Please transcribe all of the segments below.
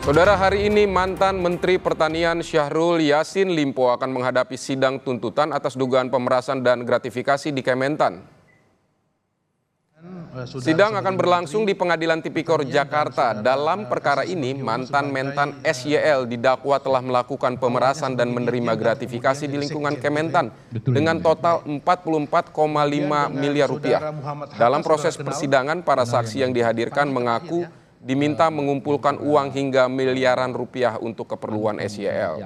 Saudara, hari ini mantan Menteri Pertanian Syahrul Yassin Limpo akan menghadapi sidang tuntutan atas dugaan pemerasan dan gratifikasi di Kementan. Sidang akan berlangsung di Pengadilan Tipikor Jakarta. Dalam perkara ini, mantan Mentan SYL didakwa telah melakukan pemerasan dan menerima gratifikasi di lingkungan Kementan dengan total 44,5 miliar rupiah. Dalam proses persidangan, para saksi yang dihadirkan mengaku diminta mengumpulkan uang hingga miliaran rupiah untuk keperluan SYL.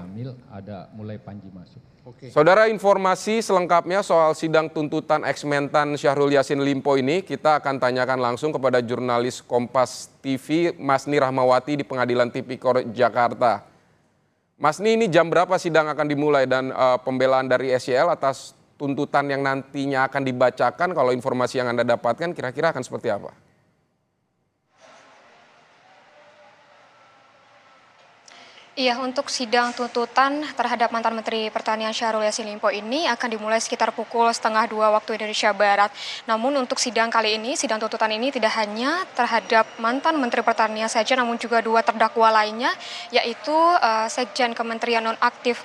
Saudara, informasi selengkapnya soal sidang tuntutan ex-Mentan Syahrul Yassin Limpo ini kita akan tanyakan langsung kepada jurnalis Kompas TV Masni Rahmawati di Pengadilan Tipikor Jakarta. Masni, ini jam berapa sidang akan dimulai dan pembelaan dari SYL atas tuntutan yang nantinya akan dibacakan, kalau informasi yang Anda dapatkan kira-kira akan seperti apa? Iya, untuk sidang tuntutan terhadap mantan Menteri Pertanian Syahrul Yassin Limpo ini akan dimulai sekitar pukul 1:30 waktu Indonesia Barat. Namun untuk sidang kali ini, sidang tuntutan ini tidak hanya terhadap mantan Menteri Pertanian saja, namun juga dua terdakwa lainnya, yaitu Sekjen Kementerian Nonaktif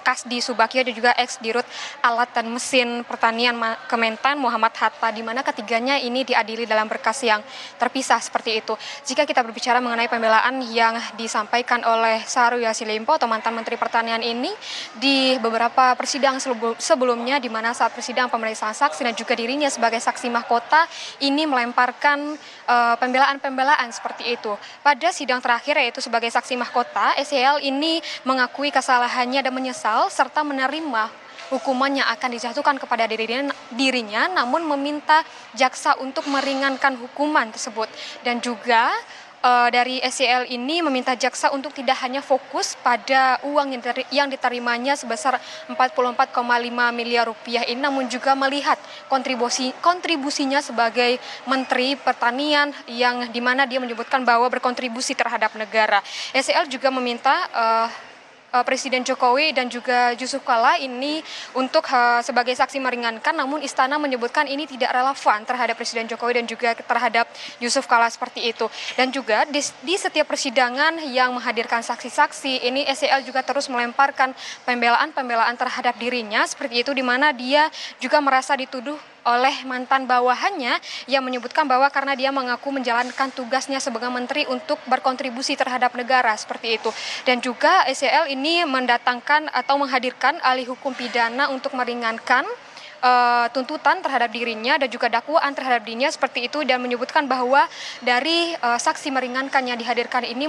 Kasdi Subagio dan juga ex-Dirut Alat dan Mesin Pertanian Kementan Muhammad Hatta, di mana ketiganya ini diadili dalam berkas yang terpisah seperti itu. Jika kita berbicara mengenai pembelaan yang disampaikan oleh Syahrul Yassin Limpo atau mantan Menteri Pertanian ini di beberapa persidangan sebelumnya, di mana saat persidangan pemeriksaan saksi dan juga dirinya sebagai saksi mahkota ini melemparkan pembelaan-pembelaan seperti itu. Pada sidang terakhir, yaitu sebagai saksi mahkota, SYL ini mengakui kesalahannya dan menyesal serta menerima hukuman yang akan dijatuhkan kepada dirinya, namun meminta jaksa untuk meringankan hukuman tersebut. Dan juga dari SYL ini meminta jaksa untuk tidak hanya fokus pada uang yang diterimanya sebesar 44,5 miliar rupiah ini, namun juga melihat kontribusinya sebagai Menteri Pertanian, yang dimana dia menyebutkan bahwa berkontribusi terhadap negara. SYL juga meminta Presiden Jokowi dan juga Yusuf Kala ini untuk sebagai saksi meringankan, namun Istana menyebutkan ini tidak relevan terhadap Presiden Jokowi dan juga terhadap Yusuf Kala seperti itu. Dan juga di setiap persidangan yang menghadirkan saksi-saksi ini, SYL juga terus melemparkan pembelaan-pembelaan terhadap dirinya seperti itu, di mana dia juga merasa dituduh oleh mantan bawahannya yang menyebutkan bahwa karena dia mengaku menjalankan tugasnya sebagai menteri untuk berkontribusi terhadap negara seperti itu. Dan juga SYL ini mendatangkan atau menghadirkan ahli hukum pidana untuk meringankan tuntutan terhadap dirinya dan juga dakwaan terhadap dirinya seperti itu, dan menyebutkan bahwa dari saksi meringankan yang dihadirkan ini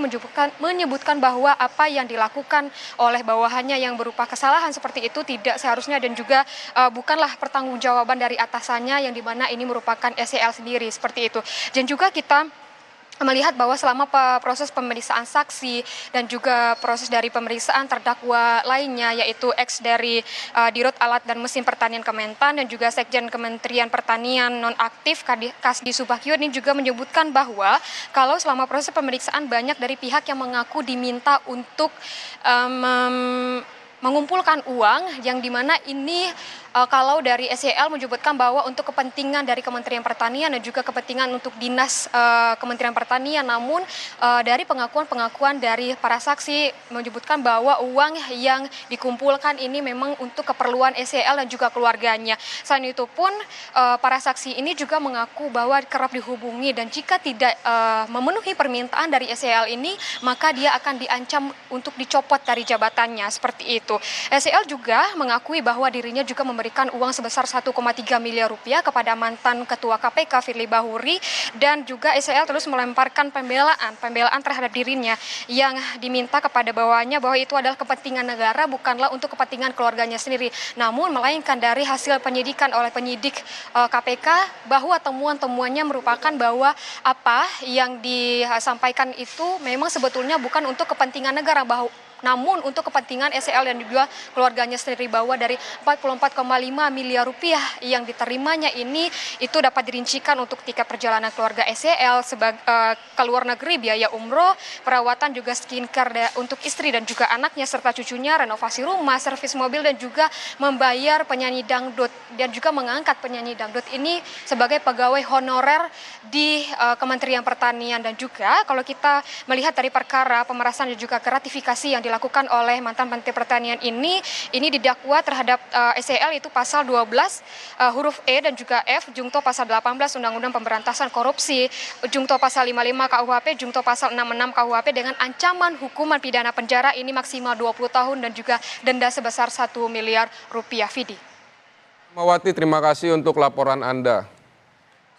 menyebutkan bahwa apa yang dilakukan oleh bawahannya yang berupa kesalahan seperti itu tidak seharusnya dan juga bukanlah pertanggungjawaban dari atasannya, yang dimana ini merupakan SYL sendiri seperti itu. Dan juga kita melihat bahwa selama proses pemeriksaan saksi dan juga proses dari pemeriksaan terdakwa lainnya, yaitu ex dari Dirut Alat dan Mesin Pertanian Kementan dan juga Sekjen Kementerian Pertanian Nonaktif Kasdi Subagio ini juga menyebutkan bahwa kalau selama proses pemeriksaan banyak dari pihak yang mengaku diminta untuk mengumpulkan uang, yang dimana ini kalau dari SYL menyebutkan bahwa untuk kepentingan dari Kementerian Pertanian dan juga kepentingan untuk dinas Kementerian Pertanian, namun dari pengakuan dari para saksi menyebutkan bahwa uang yang dikumpulkan ini memang untuk keperluan SYL dan juga keluarganya. Selain itu pun para saksi ini juga mengaku bahwa kerap dihubungi, dan jika tidak memenuhi permintaan dari SYL ini, maka dia akan diancam untuk dicopot dari jabatannya seperti itu. SYL juga mengakui bahwa dirinya juga memberikan uang sebesar 1,3 miliar rupiah kepada mantan Ketua KPK Firly Bahuri, dan juga SYL terus melemparkan pembelaan terhadap dirinya yang diminta kepada bawahannya bahwa itu adalah kepentingan negara, bukanlah untuk kepentingan keluarganya sendiri, namun melainkan dari hasil penyidikan oleh penyidik KPK bahwa temuan-temuannya merupakan bahwa apa yang disampaikan itu memang sebetulnya bukan untuk kepentingan negara, Namun untuk kepentingan SEL dan juga keluarganya sendiri bahwa dari 44,5 miliar rupiah yang diterimanya ini itu dapat dirincikan untuk tiket perjalanan keluarga SEL ke luar negeri, biaya umroh, perawatan juga skincare untuk istri dan juga anaknya serta cucunya, renovasi rumah, servis mobil dan juga membayar penyanyi dangdut dan juga mengangkat penyanyi dangdut ini sebagai pegawai honorer di Kementerian Pertanian. Dan juga kalau kita melihat dari perkara pemerasan dan juga gratifikasi yang dilakukan oleh mantan Menteri Pertanian ini didakwa terhadap SEL itu pasal 12 huruf E dan juga F, jungto pasal 18 Undang-Undang Pemberantasan Korupsi, jungto pasal 55 KUHP, jungto pasal 66 KUHP dengan ancaman hukuman pidana penjara ini maksimal 20 tahun dan juga denda sebesar 1 miliar rupiah. Vidi. Mawati, terima kasih untuk laporan Anda.